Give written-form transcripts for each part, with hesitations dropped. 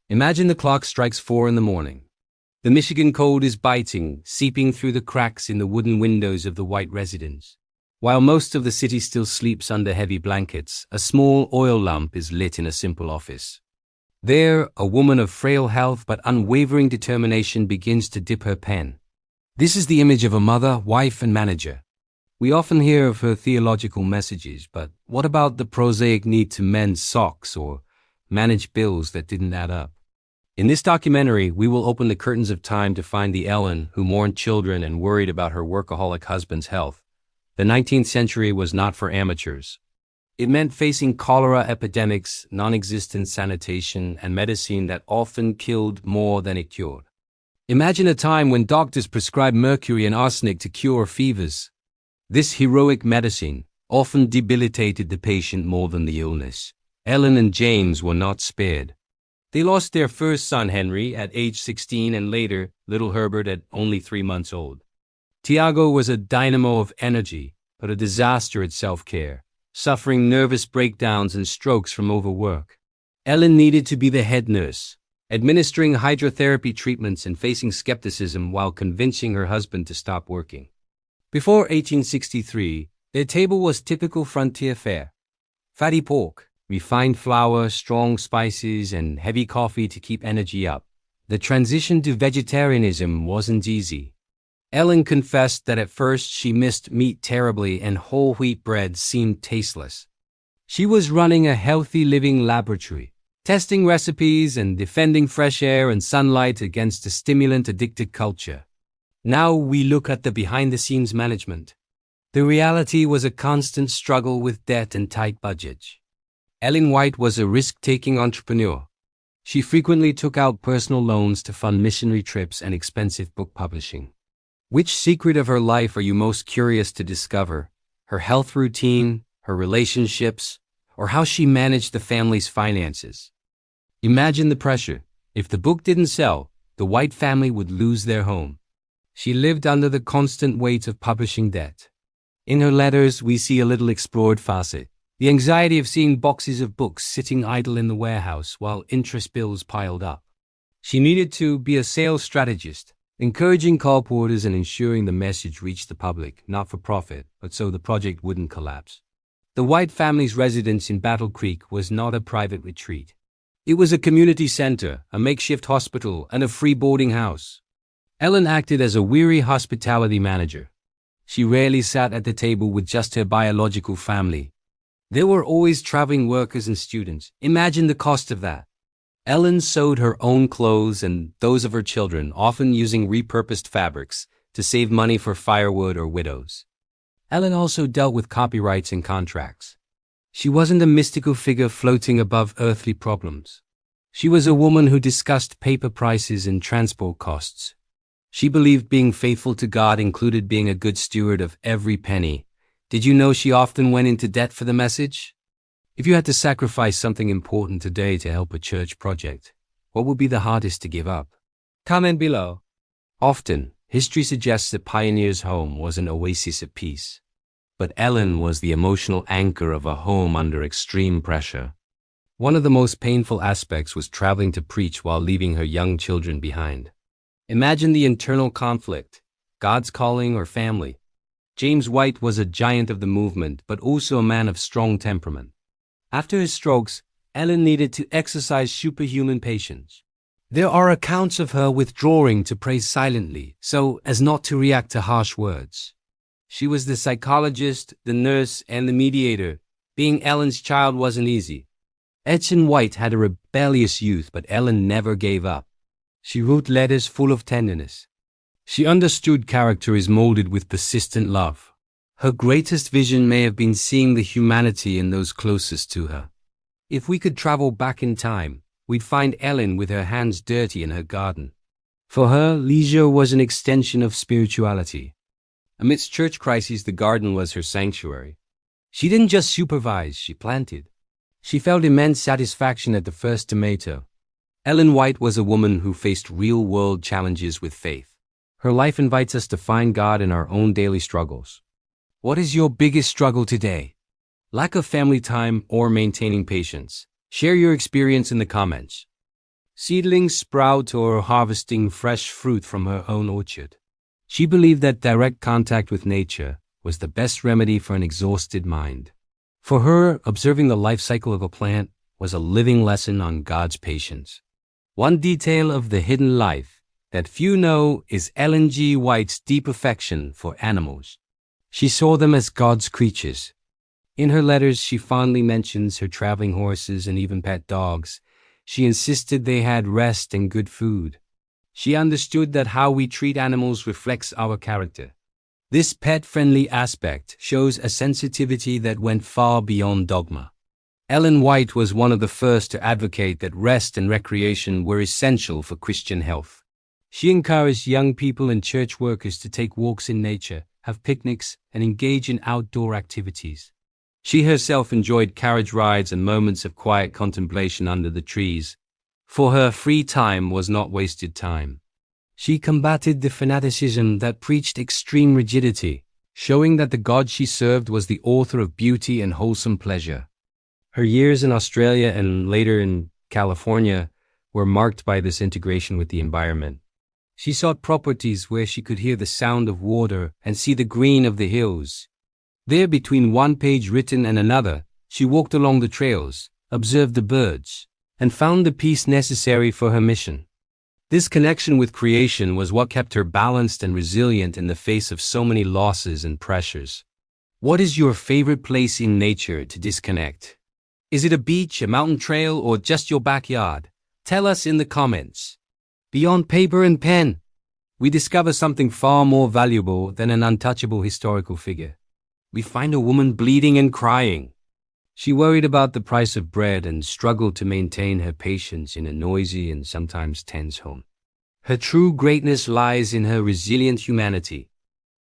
Imagine the clock strikes 4 in the morning. The Michigan cold is biting, seeping through the cracks in the wooden windows of the white residence. While most of the city still sleeps under heavy blankets, a small oil lamp is lit in a simple office. There, a woman of frail health but unwavering determination begins to dip her pen. This is the image of a mother, wife, and manager. We often hear of her theological messages, but what about the prosaic need to mend socks or manage bills that didn't add up? In this documentary, we will open the curtains of time to find the Ellen who mourned children and worried about her workaholic husband's health. The 19th century was not for amateurs. It meant facing cholera epidemics, non-existent sanitation, and medicine that often killed more than it cured. Imagine a time when doctors prescribed mercury and arsenic to cure fevers. This heroic medicine often debilitated the patient more than the illness. Ellen and James were not spared. They lost their first son, Henry, at age 16, and later, little Herbert at only 3 months old. Tiago was a dynamo of energy, but a disaster at self-care, suffering nervous breakdowns and strokes from overwork. Ellen needed to be the head nurse, administering hydrotherapy treatments and facing skepticism while convincing her husband to stop working. Before 1863, their table was typical frontier fare. Fatty pork, refined flour, strong spices, and heavy coffee to keep energy up. The transition to vegetarianism wasn't easy. Ellen confessed that at first she missed meat terribly and whole wheat bread seemed tasteless. She was running a healthy living laboratory, testing recipes and defending fresh air and sunlight against a stimulant-addicted culture. Now we look at the behind-the-scenes management. The reality was a constant struggle with debt and tight budgets. Ellen White was a risk-taking entrepreneur. She frequently took out personal loans to fund missionary trips and expensive book publishing. Which secret of her life are you most curious to discover? Her health routine, her relationships, or how she managed the family's finances? Imagine the pressure. If the book didn't sell, the White family would lose their home. She lived under the constant weight of publishing debt. In her letters, we see a little explored facet. The anxiety of seeing boxes of books sitting idle in the warehouse while interest bills piled up. She needed to be a sales strategist, encouraging colporteurs and ensuring the message reached the public, not for profit, but so the project wouldn't collapse. The White family's residence in Battle Creek was not a private retreat. It was a community center, a makeshift hospital, and a free boarding house. Ellen acted as a weary hospitality manager. She rarely sat at the table with just her biological family. There were always traveling workers and students. Imagine the cost of that. Ellen sewed her own clothes and those of her children, often using repurposed fabrics to save money for firewood or widows. Ellen also dealt with copyrights and contracts. She wasn't a mystical figure floating above earthly problems. She was a woman who discussed paper prices and transport costs. She believed being faithful to God included being a good steward of every penny. Did you know she often went into debt for the message? If you had to sacrifice something important today to help a church project, what would be the hardest to give up? Comment below. Often, history suggests that Pioneer's home was an oasis of peace. But Ellen was the emotional anchor of a home under extreme pressure. One of the most painful aspects was traveling to preach while leaving her young children behind. Imagine the internal conflict, God's calling or family. James White was a giant of the movement, but also a man of strong temperament. After his strokes, Ellen needed to exercise superhuman patience. There are accounts of her withdrawing to pray silently, so as not to react to harsh words. She was the psychologist, the nurse, and the mediator. Being Ellen's child wasn't easy. Ellen White had a rebellious youth, but Ellen never gave up. She wrote letters full of tenderness. She understood character is molded with persistent love. Her greatest vision may have been seeing the humanity in those closest to her. If we could travel back in time, we'd find Ellen with her hands dirty in her garden. For her, leisure was an extension of spirituality. Amidst church crises, the garden was her sanctuary. She didn't just supervise, she planted. She felt immense satisfaction at the first tomato. Ellen White was a woman who faced real-world challenges with faith. Her life invites us to find God in our own daily struggles. What is your biggest struggle today? Lack of family time or maintaining patience? Share your experience in the comments. seedlings sprout or harvesting fresh fruit from her own orchard. She believed that direct contact with nature was the best remedy for an exhausted mind. For her, observing the life cycle of a plant was a living lesson on God's patience. One detail of the hidden life that few know is Ellen G. White's deep affection for animals. She saw them as God's creatures. In her letters, she fondly mentions her traveling horses and even pet dogs. She insisted they had rest and good food. She understood that how we treat animals reflects our character. This pet-friendly aspect shows a sensitivity that went far beyond dogma. Ellen White was one of the first to advocate that rest and recreation were essential for Christian health. She encouraged young people and church workers to take walks in nature, have picnics, and engage in outdoor activities. She herself enjoyed carriage rides and moments of quiet contemplation under the trees. For her, free time was not wasted time. She combated the fanaticism that preached extreme rigidity, showing that the God she served was the author of beauty and wholesome pleasure. Her years in Australia and later in California were marked by this integration with the environment. She sought properties where she could hear the sound of water and see the green of the hills. There, between one page written and another, she walked along the trails, observed the birds, and found the peace necessary for her mission. This connection with creation was what kept her balanced and resilient in the face of so many losses and pressures. What is your favorite place in nature to disconnect? Is it a beach, a mountain trail, or just your backyard? Tell us in the comments. Beyond paper and pen, we discover something far more valuable than an untouchable historical figure. We find a woman bleeding and crying. She worried about the price of bread and struggled to maintain her patience in a noisy and sometimes tense home. Her true greatness lies in her resilient humanity.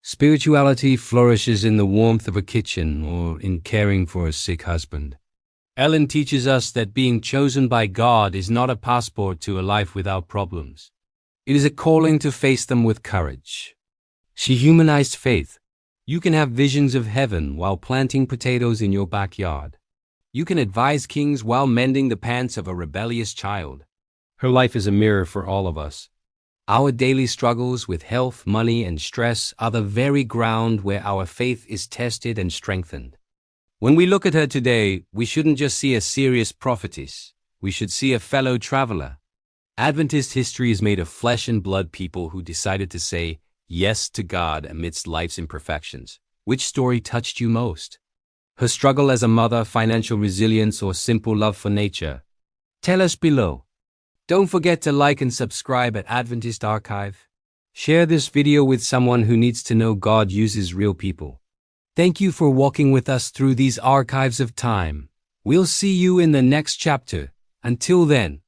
Spirituality flourishes in the warmth of a kitchen or in caring for a sick husband. Ellen teaches us that being chosen by God is not a passport to a life without problems. It is a calling to face them with courage. She humanized faith. You can have visions of heaven while planting potatoes in your backyard. You can advise kings while mending the pants of a rebellious child. Her life is a mirror for all of us. Our daily struggles with health, money, and stress are the very ground where our faith is tested and strengthened. When we look at her today, we shouldn't just see a serious prophetess. We should see a fellow traveler. Adventist history is made of flesh and blood people who decided to say yes to God amidst life's imperfections. Which story touched you most? Her struggle as a mother, financial resilience, or simple love for nature? Tell us below. Don't forget to like and subscribe at Adventist Archive. Share this video with someone who needs to know God uses real people. Thank you for walking with us through these archives of time. We'll see you in the next chapter. Until then,